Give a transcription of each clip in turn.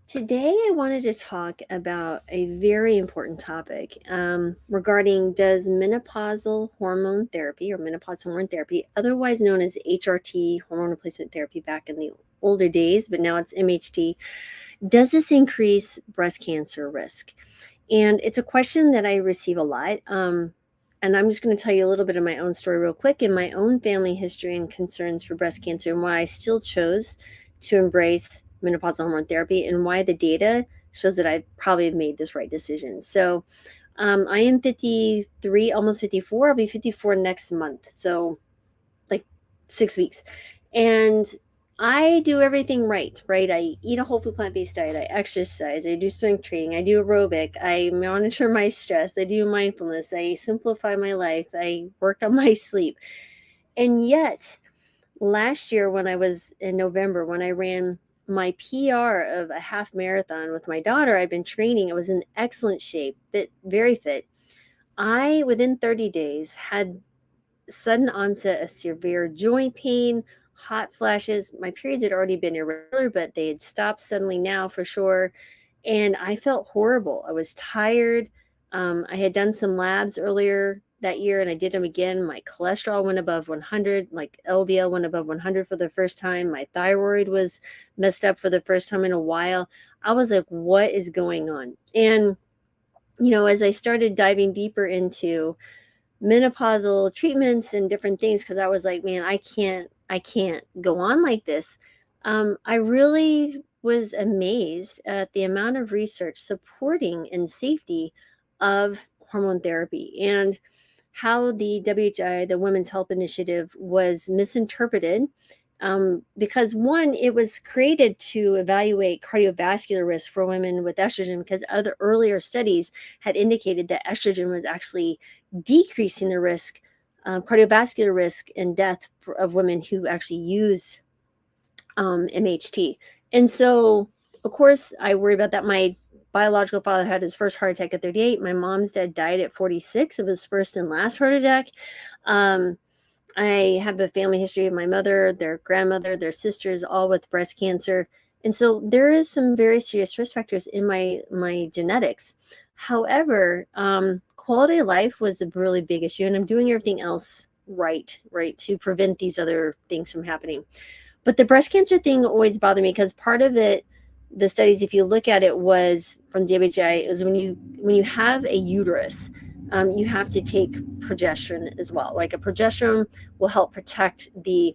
Today, I wanted to talk about a very important topic regarding does menopausal hormone therapy or menopause hormone therapy, otherwise known as HRT, hormone replacement therapy back in the older days, but now it's MHT, does this increase breast cancer risk? And it's a question that I receive a lot. And I'm just going to tell you a little bit of my own story real quick and my own family history and concerns for breast cancer and why I still chose to embrace menopausal hormone therapy and why the data shows that I probably have made this right decision. So I am 53, almost 54. I'll be 54 next month. So like 6 weeks. And I do everything right? I eat a whole food plant-based diet. I exercise. I do strength training. I do aerobic. I monitor my stress. I do mindfulness. I simplify my life. I work on my sleep. And yet, last year when I was in November, when I ran my PR of a half marathon with my daughter, I've been training. I was in excellent shape, fit, very fit. I, within 30 days, had sudden onset of severe joint pain, hot flashes. My periods had already been irregular, but they had stopped suddenly now for sure. And I felt horrible. I was tired. I had done some labs earlier that year and I did them again. My cholesterol went above 100, like LDL went above 100 for the first time. My thyroid was messed up for the first time in a while. I was like, what is going on? And, as I started diving deeper into menopausal treatments and different things, because I was like, man, I can't go on like this. I really was amazed at the amount of research supporting and safety of hormone therapy and how the WHI, the Women's Health Initiative, was misinterpreted. Because one, it was created to evaluate cardiovascular risk for women with estrogen, because other earlier studies had indicated that estrogen was actually decreasing the risk, cardiovascular risk and death of women who actually use MHT. And so, of course, I worry about that. My biological father had his first heart attack at 38. My mom's dad died at 46 of his first and last heart attack. I have a family history of my mother, their grandmother, their sisters, all with breast cancer. And so there is some very serious risk factors in my genetics. However, quality of life was a really big issue, and I'm doing everything else right, to prevent these other things from happening. But the breast cancer thing always bothered me because part of it, the studies, if you look at it, was from DHI, it was when you have a uterus, you have to take progesterone as well. Like a progesterone will help protect the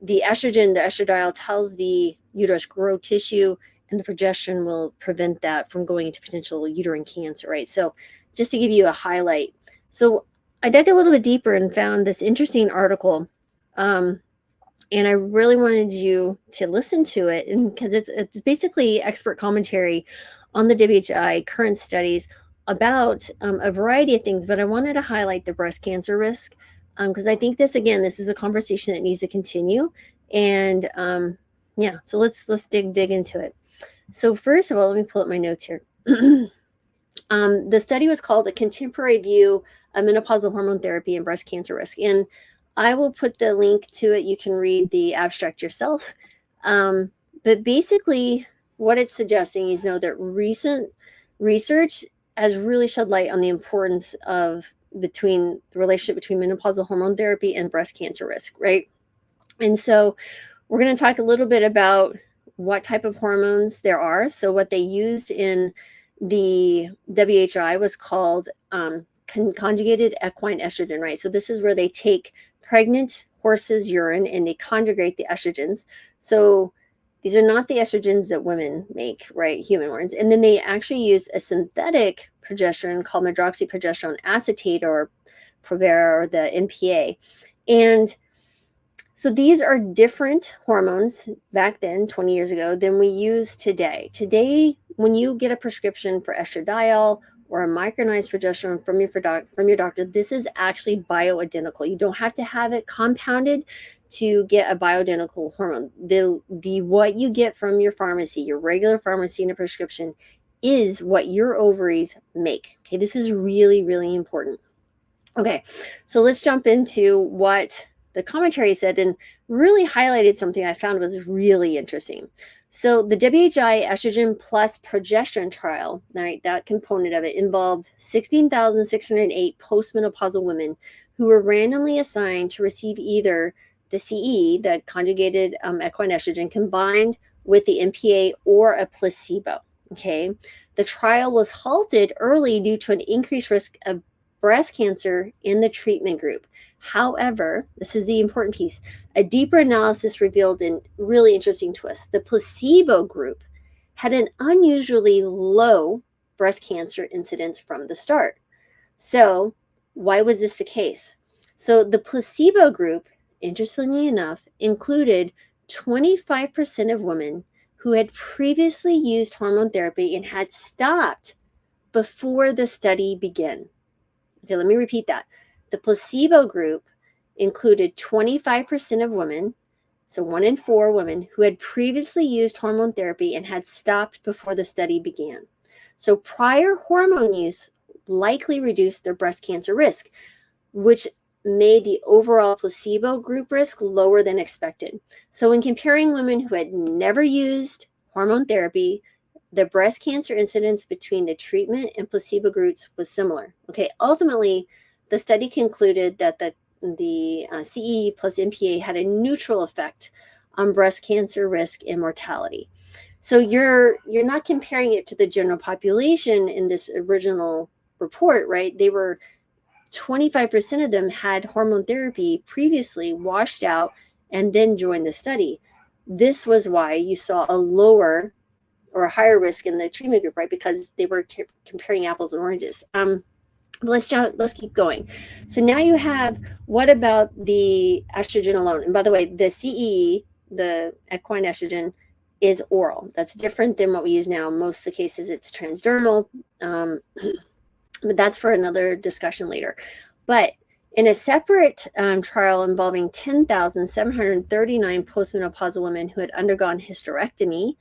estrogen, the estradiol tells the uterus grow tissue, and the progesterone will prevent that from going into potential uterine cancer, right? So just to give you a highlight. So I dug a little bit deeper and found this interesting article. And I really wanted you to listen to it, and because it's basically expert commentary on the WHI current studies about a variety of things, but I wanted to highlight the breast cancer risk because I think this is a conversation that needs to continue. And yeah, so let's dig into it. So first of all, let me pull up my notes here. The study was called A Contemporary View of Menopausal Hormone Therapy and Breast Cancer Risk. And I will put the link to it. You can read the abstract yourself. But basically, what it's suggesting is that recent research has really shed light on the importance of the relationship between menopausal hormone therapy and breast cancer risk, right? And so we're going to talk a little bit about what type of hormones there are. So what they used in the WHI was called conjugated equine estrogen, right? So this is where they take pregnant horses' urine and they conjugate the estrogens. So these are not the estrogens that women make, right? Human ones. And then they actually use a synthetic progesterone called medroxyprogesterone acetate, or Provera, or the MPA. And so these are different hormones back then, 20 years ago, than we use today. Today, when you get a prescription for estradiol or a micronized progesterone from your doctor, this is actually bioidentical. You don't have to have it compounded to get a bioidentical hormone. The what you get from your pharmacy, your regular pharmacy in a prescription, is what your ovaries make. Okay, this is really, really important. Okay, so let's jump into what the commentary said, and really highlighted something I found was really interesting. So the WHI estrogen plus progesterone trial, right, that component of it involved 16,608 postmenopausal women who were randomly assigned to receive either the CE, the conjugated equine estrogen, combined with the MPA or a placebo. Okay, the trial was halted early due to an increased risk of breast cancer in the treatment group. However, this is the important piece, a deeper analysis revealed a really interesting twist. The placebo group had an unusually low breast cancer incidence from the start. So, why was this the case? So, the placebo group, interestingly enough, included 25% of women who had previously used hormone therapy and had stopped before the study began. Okay, let me repeat that. The placebo group included 25% of women, so 1 in 4 women, who had previously used hormone therapy and had stopped before the study began. So prior hormone use likely reduced their breast cancer risk, which made the overall placebo group risk lower than expected. So when comparing women who had never used hormone therapy, the breast cancer incidence between the treatment and placebo groups was similar. Okay, ultimately, the study concluded that the CE plus MPA had a neutral effect on breast cancer risk and mortality. So you're not comparing it to the general population in this original report, right? They were 25% of them had hormone therapy previously, washed out, and then joined the study. This was why you saw a lower or a higher risk in the treatment group, right? Because they were comparing apples and oranges. Let's keep going. So now you have, what about the estrogen alone? And by the way, the CEE, the equine estrogen, is oral. That's different than what we use now. Most of the cases it's transdermal, but that's for another discussion later. But in a separate trial involving 10,739 postmenopausal women who had undergone hysterectomy,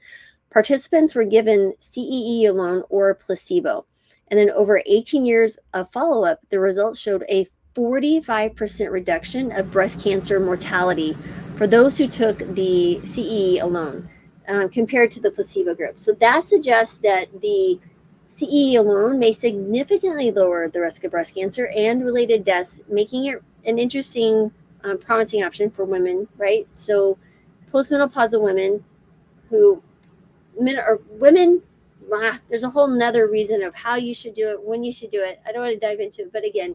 participants were given CEE alone or placebo. And then over 18 years of follow-up, the results showed a 45% reduction of breast cancer mortality for those who took the CEE alone compared to the placebo group. So that suggests that the CEE alone may significantly lower the risk of breast cancer and related deaths, making it an interesting, promising option for women, right? So postmenopausal women who there's a whole nother reason of how you should do it, when you should do it. I don't want to dive into it, but again,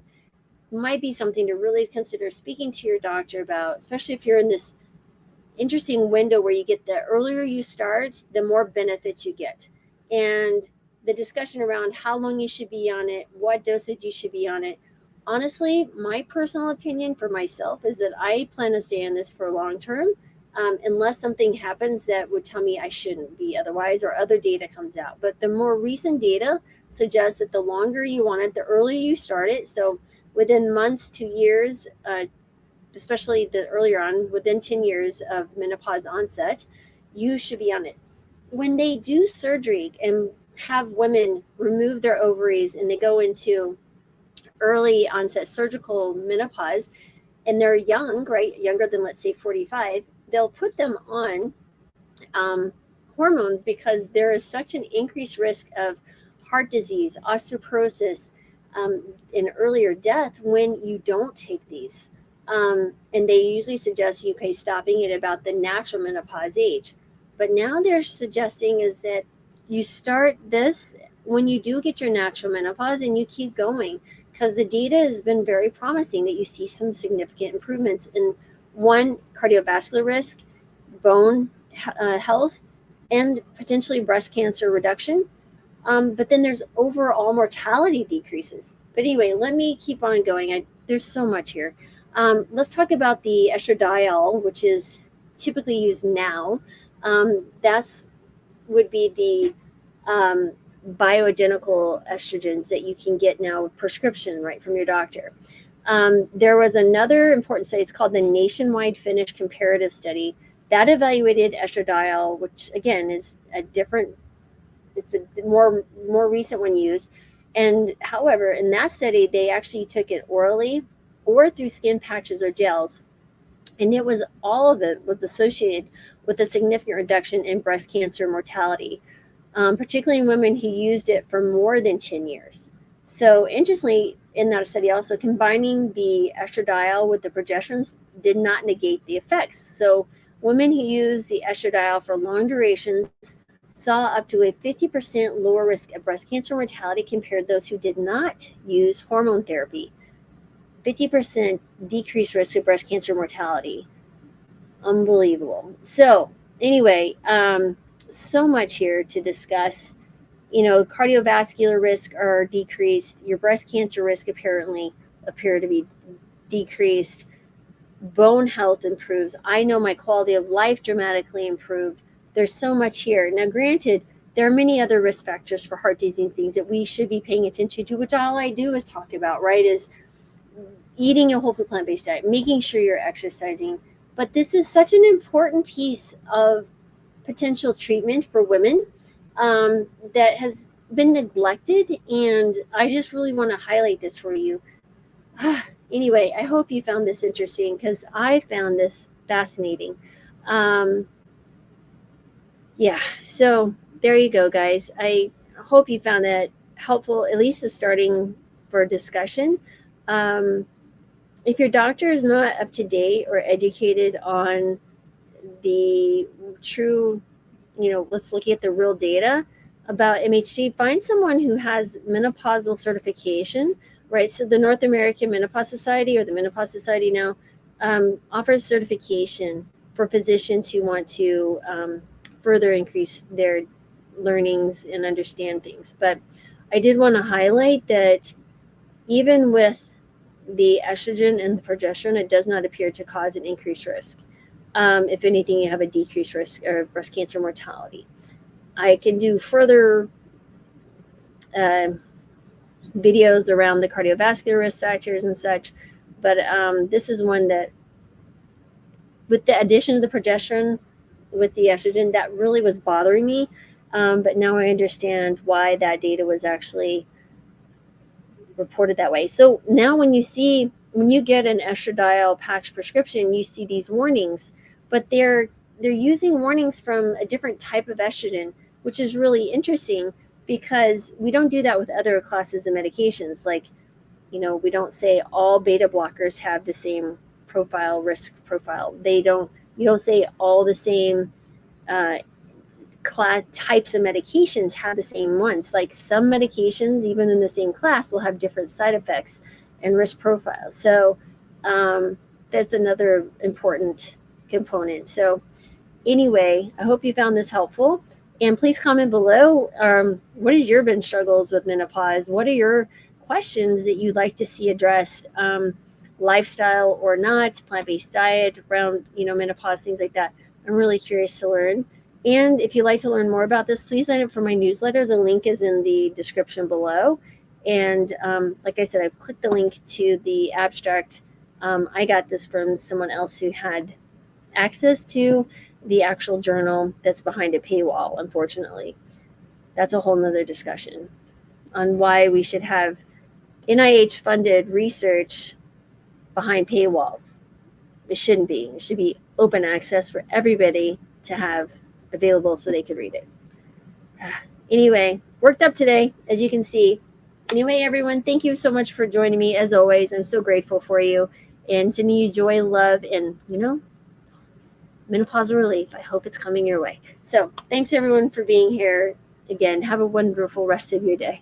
might be something to really consider speaking to your doctor about, especially if you're in this interesting window where you get, the earlier you start, the more benefits you get. And the discussion around how long you should be on it, what dosage you should be on it. Honestly, my personal opinion for myself is that I plan to stay on this for long term, unless something happens that would tell me I shouldn't be otherwise, or other data comes out. But the more recent data suggests that the longer you want it, the earlier you start it. So within months to years, especially the earlier on, within 10 years of menopause onset, you should be on it. When they do surgery and have women remove their ovaries and they go into early onset surgical menopause, and they're young, right, younger than, let's say, 45, they'll put them on hormones because there is such an increased risk of heart disease, osteoporosis, and earlier death when you don't take these. And they usually suggest stopping at about the natural menopause age. But now they're suggesting is that you start this when you do get your natural menopause and you keep going, because the data has been very promising that you see some significant improvements in, one, cardiovascular risk, bone health, and potentially breast cancer reduction. But then there's overall mortality decreases. But anyway, let me keep on going. There's so much here. Let's talk about the estradiol, which is typically used now. That's would be the bioidentical estrogens that you can get now with prescription, right, from your doctor. There was another important study. It's called the Nationwide Finnish Comparative Study that evaluated estradiol, which again is a different, it's the more recent one used. And however, in that study, they actually took it orally or through skin patches or gels. And all of it was associated with a significant reduction in breast cancer mortality, particularly in women who used it for more than 10 years. So interestingly, in that study also, combining the estradiol with the progestins did not negate the effects. So women who used the estradiol for long durations saw up to a 50% lower risk of breast cancer mortality compared to those who did not use hormone therapy. 50% decreased risk of breast cancer mortality. Unbelievable. So anyway, so much here to discuss. Cardiovascular risk are decreased. Your breast cancer risk appear to be decreased. Bone health improves. I know my quality of life dramatically improved. There's so much here. Now, granted, there are many other risk factors for heart disease, things that we should be paying attention to, which all I do is talk about, right? Is eating a whole food plant-based diet, making sure you're exercising. But this is such an important piece of potential treatment for women that has been neglected, and I just really want to highlight this for you. Anyway, I hope you found this interesting because I found this fascinating. Yeah, so there you go, guys. I hope you found that helpful, at least as starting for discussion. If your doctor is not up to date or educated on the true, let's look at the real data about MHC, find someone who has menopausal certification, right? So the North American Menopause Society, or the Menopause Society now, offers certification for physicians who want to further increase their learnings and understand things. But I did want to highlight that even with the estrogen and the progesterone, it does not appear to cause an increased risk. If anything, you have a decreased risk of breast cancer mortality. I can do further videos around the cardiovascular risk factors and such, but this is one that, with the addition of the progesterone with the estrogen, that really was bothering me. But now I understand why that data was actually reported that way. So now when you get an estradiol patch prescription, you see these warnings, but they're using warnings from a different type of estrogen, which is really interesting because we don't do that with other classes of medications. Like, we don't say all beta blockers have the same risk profile. You don't say all the same class types of medications have the same ones. Like, some medications, even in the same class, will have different side effects and risk profiles. So that's another important component. So anyway, I hope you found this helpful, and please comment below. What is your binge struggles with menopause? What are your questions that you'd like to see addressed? Lifestyle or not, plant-based diet around menopause, things like that. I'm really curious to learn. And if you'd like to learn more about this, please sign up for my newsletter. The link is in the description below. And like I said, I've clicked the link to the abstract. I got this from someone else who had access to the actual journal that's behind a paywall, unfortunately. That's a whole nother discussion on why we should have NIH-funded research behind paywalls. It shouldn't be. It should be open access for everybody to have available so they could read it. Anyway, worked up today, as you can see. Anyway, everyone, thank you so much for joining me. As always, I'm so grateful for you, and sending you joy, love, and menopausal relief. I hope it's coming your way. So thanks everyone for being here. Again, have a wonderful rest of your day.